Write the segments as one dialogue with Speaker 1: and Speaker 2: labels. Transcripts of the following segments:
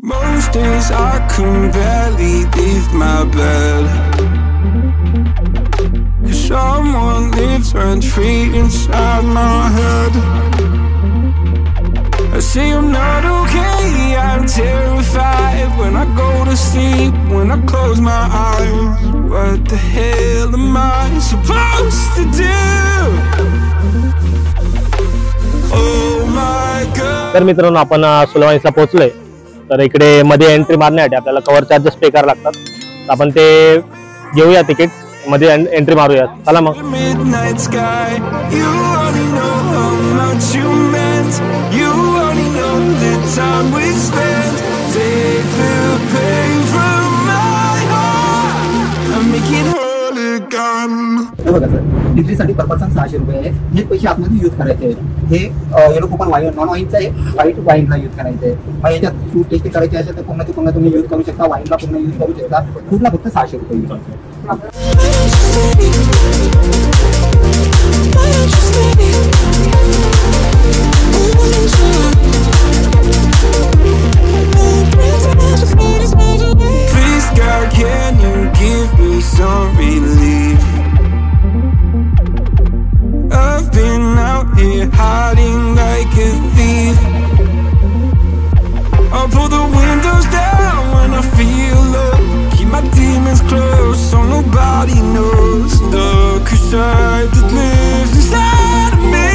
Speaker 1: Most days I can barely leave my bed, 'cause someone lives rent free inside my head. I say I'm not okay, I'm terrified when I go to sleep, when I close my eyes. What the hell am I supposed to do? Oh my God.
Speaker 2: तर मित्रांनो, आपण सुलवाईसला पोहोचलोय. तर इकडे मध्ये entry मारण्यासाठी आपल्याला cover charges पे करावे लागतात. आपण ते घेऊया, तिकीट मध्ये एंट्री मारूया. चला मग.
Speaker 3: बघा सर, डिग्रीसाठी पर पर्सन 600 रुपये आहे. हे पैसे आतमध्ये यूज करायचे आहेत. हे येलो कुपन वाईन नॉन वाईनचं आहे, व्हाईट वाईनला यूज करायचं आहे. मग याच्यात फ्रूट टेस्ट करायचे असेल तर पूर्ण तुम्ही यूज करू शकता. वाईनला पूर्ण यूज करू शकता. फूडला फक्त 600 रुपये यूज करतो.
Speaker 1: Please God, can you give me some relief? I've been out here hiding like a thief. I'll pull the windows down when I feel low. Keep my demons close so nobody knows. The crusade that lives inside of me.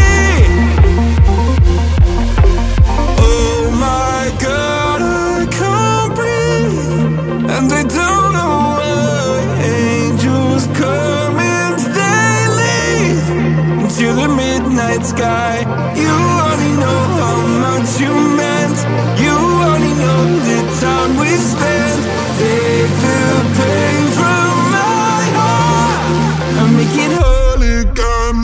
Speaker 1: Oh my God, I can't breathe, and they don't know why. Angels come and they leave to the midnight sky. You only know how much you meant. You only know the time we spent. Take the pain from my heart and make it whole again.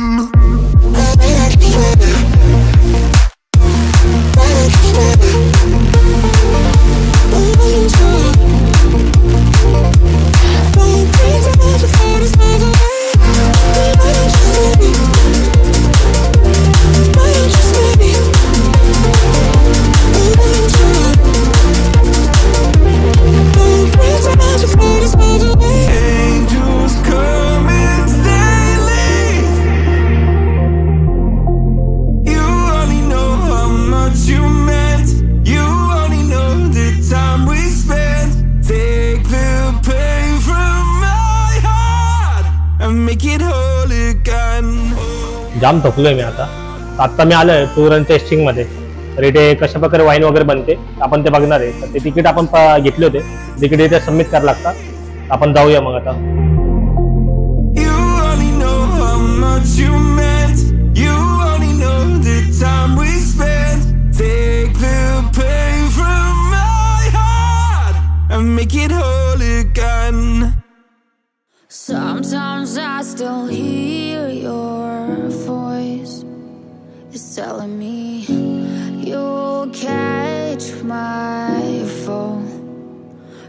Speaker 2: जाम थकलोय मी आता मी आलोय tour and testing मध्ये. तर इथे कशा प्रकारे wine वगैरे बनते आपण ते बघणार आहे. तर ते तिकीट आपण घेतले होते, तिकीट इथे सबमिट करायला लागतात. आपण जाऊया मग आता.
Speaker 4: Sometimes I still hear your voice. It's telling me you'll catch my fall.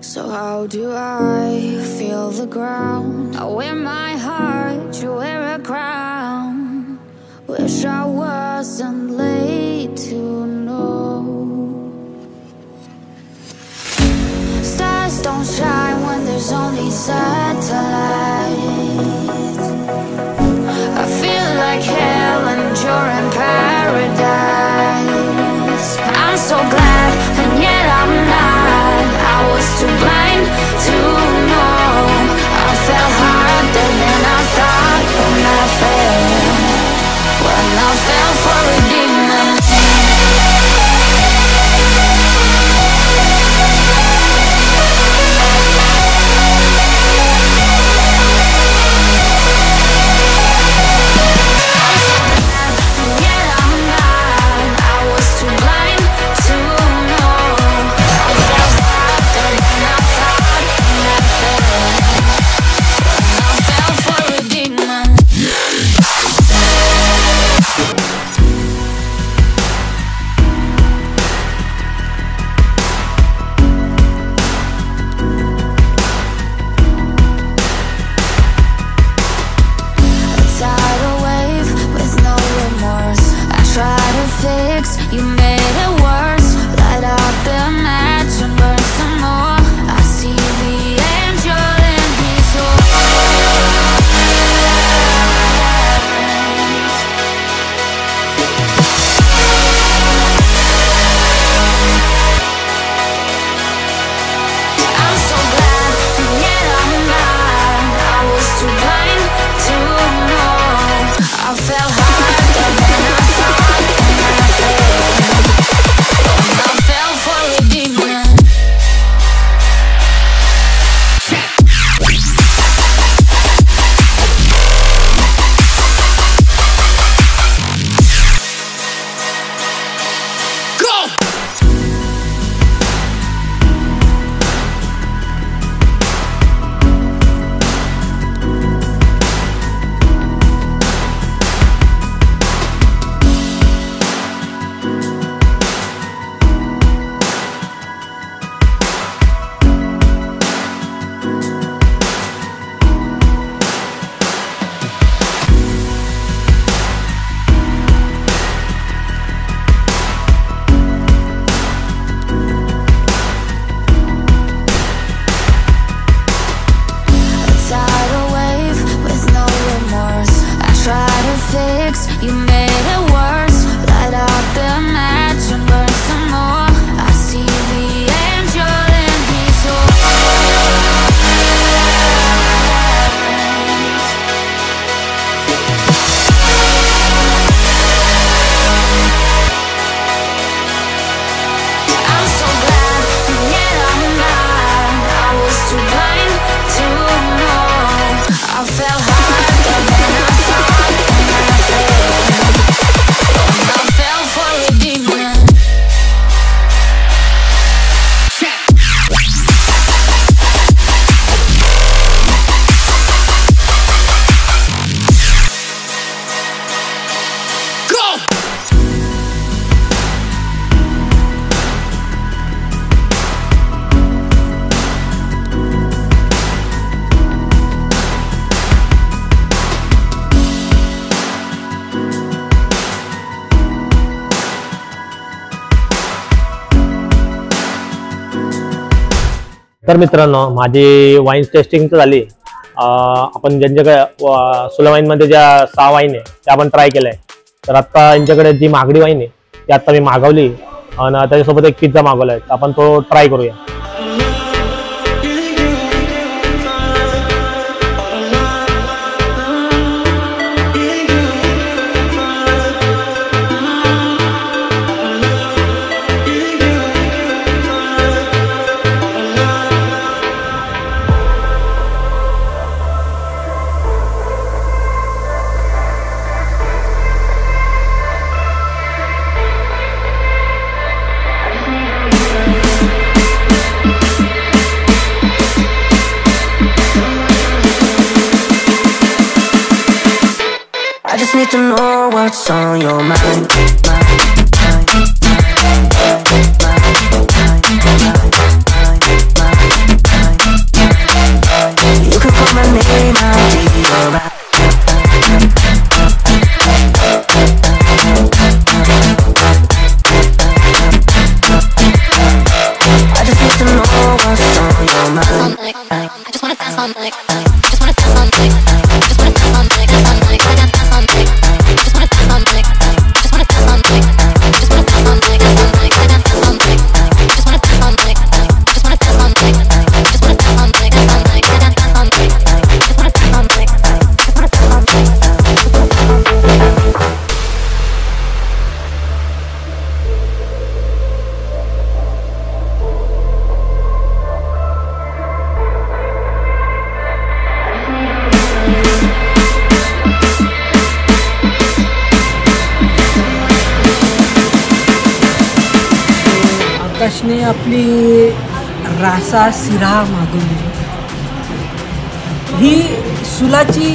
Speaker 4: So how do I feel the ground? I wear my heart, you wear a crown. Wish I wasn't late to know. Stars don't shine when there's only satellites. I feel like hell and you're in paradise. I'm so glad and yet I'm not. I was too blind to know. I fell harder than I thought when I fell for a demon. fell harder than I thought, and I fell for a demon. You made it worse. Light up the match and burn some more. I see the angel in his eyes. I'm so glad, and yet I'm not. I was too blind to know. I fell harder than I thought, and I fell for a demon.
Speaker 2: तर मित्रांनो, माझी wine testing तर झाली. आपण ज्यांच्याकडे सुला वाईनमध्ये ज्या 6 wine आहे त्या आपण ट्राय केल्या आहे. तर आता यांच्याकडे जी महागडी वाईन आहे ती आता मी मागवली आणि त्याच्यासोबत एक पिझ्झा मागवला आहे. आपण तो ट्राय करूया.
Speaker 5: I just need to know what's on your mind. You can call my name, I'll be alright. I just need to know what's on your mind.
Speaker 6: I just wanna dance all night. I just wanna dance all night. I just wanna dance all night. Dance all night. I dance all night. I just wanna dance all night. I just wanna dance all night. I just wanna dance all night. Dance all night. I dance all night. I just wanna dance all night. I just wanna dance all night. I just wanna dance all night. Dance all night. I dance all night. I just wanna dance all night. I just wanna dance all night.
Speaker 7: आकाशने आपली Rasa Syrah मागवली. ही सुलाची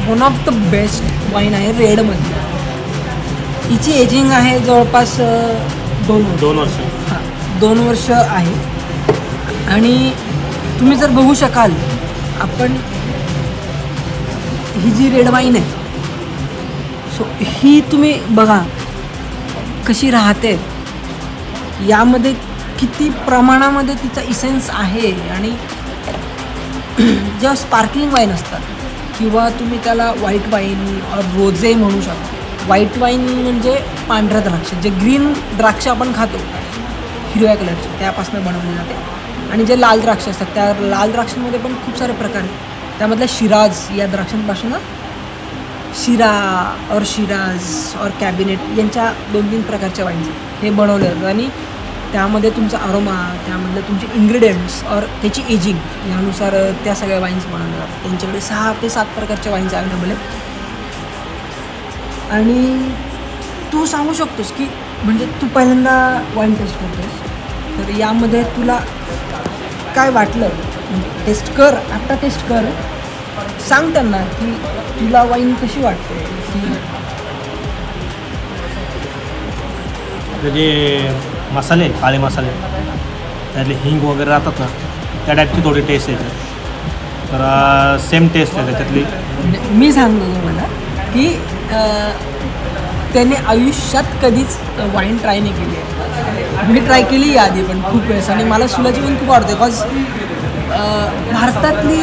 Speaker 7: one of the best wine आहे रेडमध्ये. हिची ageing आहे जवळपास 2 वर्ष. हां, 2 वर्ष आहे. आणि तुम्ही जर बघू शकाल, आपण ही जी रेड वाईन आहे, सो ही तुम्ही बघा कशी राहते. यामध्ये किती प्रमाणामध्ये तिचा इसेन्स आहे. आणि जेव्हा स्पार्कलिंग वाईन असतात किंवा तुम्ही त्याला व्हाईट वाईन और रोजे म्हणू शकता. व्हाईट वाईन म्हणजे पांढऱ्या द्राक्ष, जे ग्रीन द्राक्ष आपण खातो हिरव्या कलरचे, त्यापासून बनवले जाते. आणि जे लाल द्राक्ष असतात, त्या लाल द्राक्षांमध्ये पण खूप सारे प्रकार आहेत. त्यामधल्या शिराज या द्राक्षांपासून शिरा और शिराज और कॅबिनेट यांच्या 2-3 प्रकारच्या वाईन्स हे बनवले जातात आणि त्यामध्ये तुमचा अरोमा, त्यामधलं तुमचे इन्ग्रेडियंट्स और त्याची एजिंग यानुसार त्या सगळ्या वाईन्स बनवल्या जातात. त्यांच्याकडे 6 ते 7 प्रकारच्या वाईन्स अवेलेबल आहेत. आणि तू सांगू शकतोस की म्हणजे तू पहिल्यांदा वाईन टेस्ट करतोस, तर यामध्ये तुला काय वाटलं? म्हणजे टेस्ट कर, आत्ता टेस्ट कर, सांग त्यांना की तुला वाईन कशी वाटते.
Speaker 2: की जे मसाले, काळे मसाले, त्यातले हिंग वगैरे राहतात ना, त्या टाईपची थोडी टेस्ट येते. तर सेम टेस्ट आहे त्याच्यातली.
Speaker 7: मी सांगतो तुम्हाला की त्याने आयुष्यात कधीच वाईन ट्राय नाही केली आहे. मी ट्राय केली आधी पण खूप वेळेस, आणि मला सुलाची वाईन खूप आवडते. बिकॉज भारतातली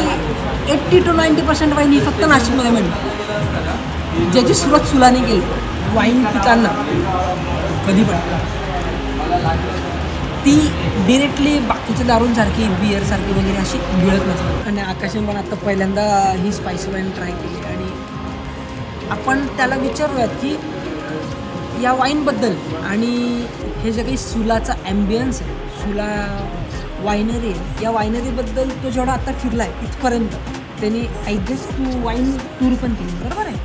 Speaker 7: 80 to 90% वाईन ही फक्त नाशिकमध्ये मिळते. ज्याची सुरुवात सुलाने केली वाईन पिकांना कधी पण, ती डिरेक्टली बाकीच्या दारूंसारखी बिअरसारखी वगैरे अशी मिळत नसते. आणि आकाशने पण आता पहिल्यांदा ही स्पायसी वाईन ट्राय केली आणि आपण त्याला विचारूयात की या वाईनबद्दल आणि हे जे काही सुलाचा ॲम्बियन्स आहे, सुला वायनरी आहे, या वायनरीबद्दल तो जेवढा आता फिरला आहे इथपर्यंत त्याने आय गेस तू वाईन टूर पण केली बरोबर आहे,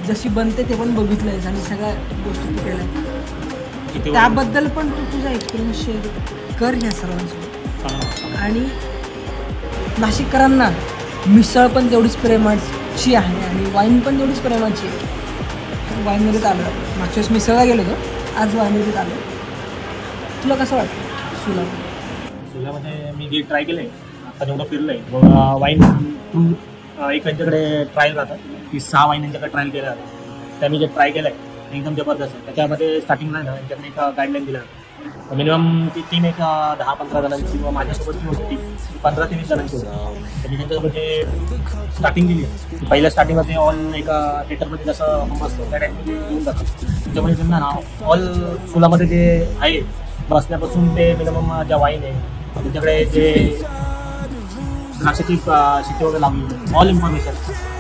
Speaker 7: जशी बनते ते पण बघितलं आहेस आणि सगळ्या गोष्टी तू केल्या आहेत, त्याबद्दल पण तू तुझा एक्सपिरियन्स शेअर कर ह्या सर्वांसोबत. आणि नाशिककरांना मिसळ पण तेवढीच प्रेमाची आहे आणि वाईन पण तेवढीच प्रेमाची आहे. वाईनरीत आलं, मागच्या वेळेस मिसळला गेलो होतो, आज वाईनरीत आलो. तुला कसं वाटतं
Speaker 2: सुलामध्ये मी जे ट्राय केलं आहे आता जेवढं फिरलं आहे वाईन एक यांच्याकडे ट्रायल राहतात की 6 वाईन यांच्याकडे ट्रायल केल्या जातात. त्या मी जे ट्राय केलं आहे एकदम जबरदस्त आहे. त्याच्यामध्ये स्टार्टिंगला ना यांच्याकडे एक गाईडलाईन दिल्या जातात. मिनिमम ती टीम एक 10-15 जणांची किंवा माझ्यासोबतची होती टीम 15 ते 20 जणांची होती. त्यांनी त्यांच्यासोबत जे स्टार्टिंग केली पहिल्या स्टार्टिंगमध्ये ऑल एका थिएटरमध्ये जसं असतो त्या टाईपमध्ये येऊन जातात. त्याच्यामुळे त्यांना ना ऑल सुलामध्ये जे आहे बसण्यापासून ते मिनिमम ज्या वाईन आहे त्यांच्याकडे जे द्राक्षाची शेती वगैरे लावली ऑल इन्फॉर्मेशन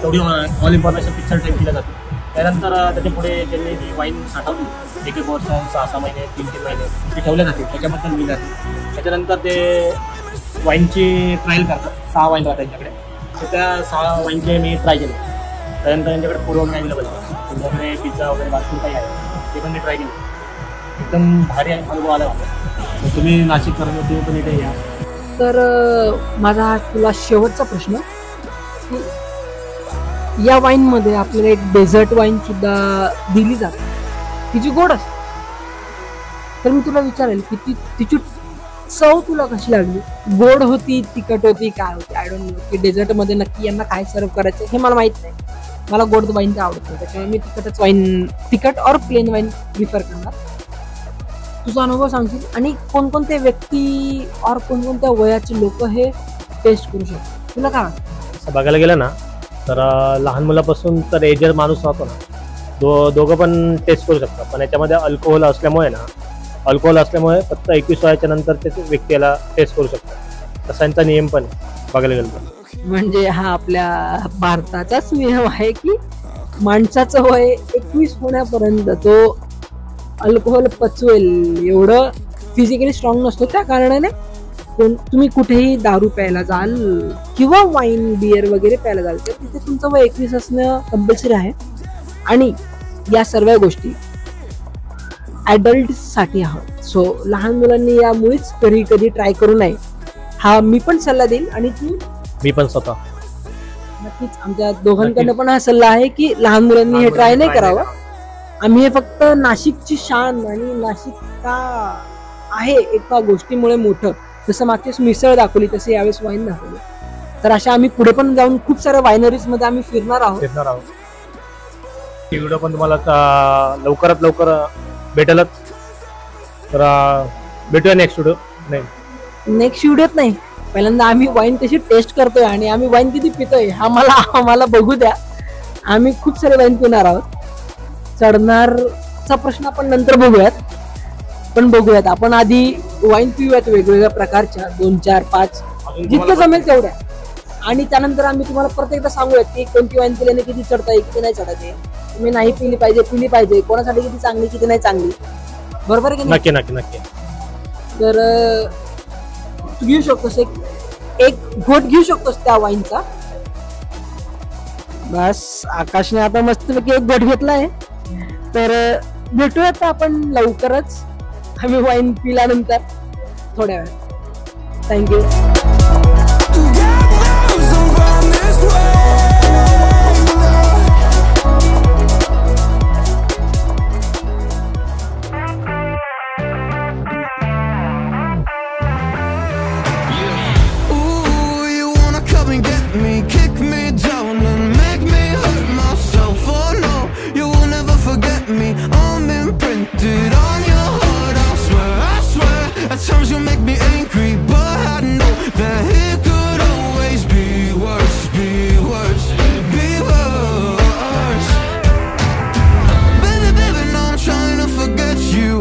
Speaker 2: तेवढी ऑल इन्फॉर्मेशन पिक्चर टाईप केलं जातं. त्यानंतर त्याच्या पुढे त्यांनी जी वाईन साठवली 1-1 वर्ष 6-6 महिने 3-3 महिने ते ठेवले जाते त्याच्याबद्दल मी जाते. त्याच्यानंतर ते वाईनची ट्रायल करतात. 6 वाईन राहतात त्यांच्याकडे, तर त्या 6 वाईनचे मी ट्राय केले. त्यानंतर त्यांच्याकडे फूड वगैरे अवेलेबल आहे, त्यांच्याकडे पिझ्झा वगैरे भरपूर काही आहे, ते पण मी ट्राय केले. एकदम भारी अनुभव आला मला. तुम्ही नाशिक करून तुम्ही पण इथे या.
Speaker 7: तर माझा हा तुला शेवटचा प्रश्न की या वाईनमध्ये आपल्याला एक डेझर्ट वाईनसुद्धा दिली जाते ती जी गोड असते, तर मी तुला विचारेल की तिची चव तुला कशी लागली? गोड होती, तिखट होती, काय होती? आय डोंट नो की डेझर्टमध्ये नक्की यांना काय सर्व करायचं हे मला माहीत नाही. मला गोड वाईन आवडत नाही, त्याच्यामुळे मी तिखटच वाईन, तिखट और प्लेन वाईन प्रिफर करणार. तुझा अनुभव सांगशील आणि कोणकोणते व्यक्ती और कोणकोणत्या वयाचे लोक हे टेस्ट करू शकतात, तुला काय वाटतं?
Speaker 2: असं बघायला गेलं ना तर लहान मुलापासून तर एजर माणूस राहतो ना दोघं पण टेस्ट करू शकतात. पण याच्यामध्ये अल्कोहोल असल्यामुळे फक्त 21 वयाच्या नंतर ते व्यक्तीला टेस्ट करू शकतात. तसा यांचा नियम पण बघायला गेलं तर.
Speaker 7: म्हणजे हा आपल्या भारताचाच नियम आहे की माणसाचं वय 21 होण्यापर्यंत तो अल्कोहोल पचवेल एवढं फिजिकली स्ट्रॉंग नसतो. त्या कारणाने तुम्ही कुठेही दारू प्यायला जाल किंवा वाईन बियर वगैरे प्यायला जाल तर तिथे तुमचं वय 21 असणं कंपल्सरी आहे. आणि या सर्व गोष्टी ॲडल्टसाठी आहोत. सो लहान मुलांनी यामुळेच कधी ट्राय करू नये हा मी पण सल्ला देईल. आणि
Speaker 2: मी पण स्वतः
Speaker 7: नक्कीच आमच्या दोघांकडनं पण हा सल्ला आहे की लहान मुलांनी हे ट्राय नाही करावं. आम्ही हे फक्त नाशिकची शान आणि नाशिक का आहे एका गोष्टीमुळे मोठं, जसं मागच्याच मिसळ दाखवली तसे यावेळेस वाईन दाखवली. तर अशा आम्ही पुढे पण जाऊन खूप साऱ्या वायनरीज मध्ये आम्ही फिरणार आहोत.
Speaker 2: ही व्हिडिओ पण तुम्हाला लवकरात लवकर भेटेलच. तर भेटूया नेक्स्ट व्हिडिओत नाही. पहिल्यांदा आम्ही वाईन कशी टेस्ट करतोय आणि आम्ही वाईन किती पितोय आम्हाला बघू द्या. आम्ही खूप सारे वाईन पिणार आहोत. चढणारचा प्रश्न आपण नंतर बघूयात. आपण आधी वाईन पिऊयात वेगवेगळ्या प्रकारच्या 2-4-5 जितकं जमेल तेवढ्या.
Speaker 7: आणि त्यानंतर आम्ही तुम्हाला प्रत्येकदा सांगूयात की कोणती वाईन पिल्याने किती चढताय किती नाही चढते, तुम्ही नाही पिली पाहिजे, कोणासाठी किती चांगली किती नाही चांगली, बरोबर आहे की नाही?
Speaker 2: नक्की नक्की नक्की.
Speaker 7: तर तू घेऊ शकतोस एक घोट घेऊ शकतोस त्या वाईनचा. बस आकाशने आता मस्तपैकी एक घोट घेतलाय. तर भेटूयात आपण लवकरच आम्ही वाईन पिल्यानंतर थोड्या वेळ. Thank you.
Speaker 1: Kick me down and make me hurt myself. Oh no, you will never forget me. I'm imprinted on your heart. I swear. At times you make me angry, but I know that it could always be worse, be worse, be worse. Baby, now I'm trying to forget you.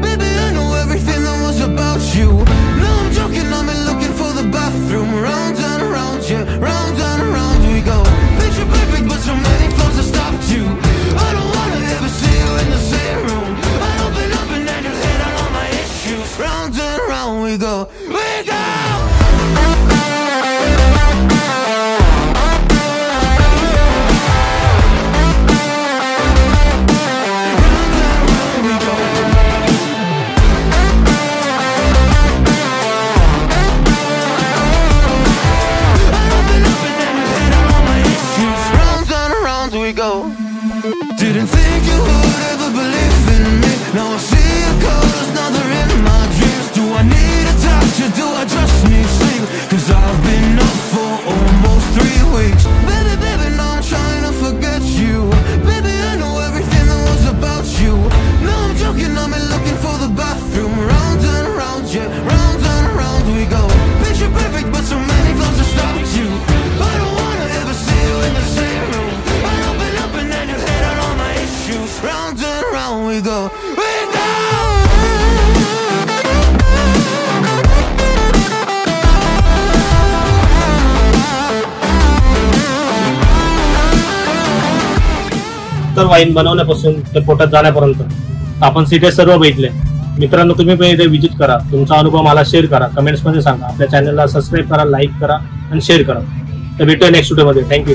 Speaker 1: Baby, I know everything that was about you. No, I'm joking, I'm looking for the bathroom. Round and around, yeah, round and around we go. Picture perfect, but so many flaws that stopped you. I don't wanna ever see you in the same room. I open up and then you hit on all my issues. Round and around we go, we go. Didn't think you would ever believe in me. Now I see your colors, now they're in my dreams. Do I need a doctor? Do I just need sleep? Cause I've been up for almost 3 weeks. Baby, now I'm trying to forget you. Baby, I know everything that was about you. No, I'm joking, I'm looking for the bathroom. Round and around, yeah, round and around we go. Picture perfect, but so many flaws that stopped you. I don't wanna ever see you in the same room. I open up and then you hit on all my issues. Round and round we go, we go.
Speaker 2: तर wine बनवण्यापासून ते पोटात जाण्यापर्यंत आपण सीटे सर्व बघितले. मित्रांनो, तुम्ही पण इथे विजिट करा, तुमचा अनुभव मला शेअर करा, कमेंट्स मध्ये सांगा, आपल्या चॅनलला सबस्क्राईब करा, लाईक करा आणि शेअर करा. तर भेटूया नेक्स्ट व्हिडिओ मध्ये. थँक्यू.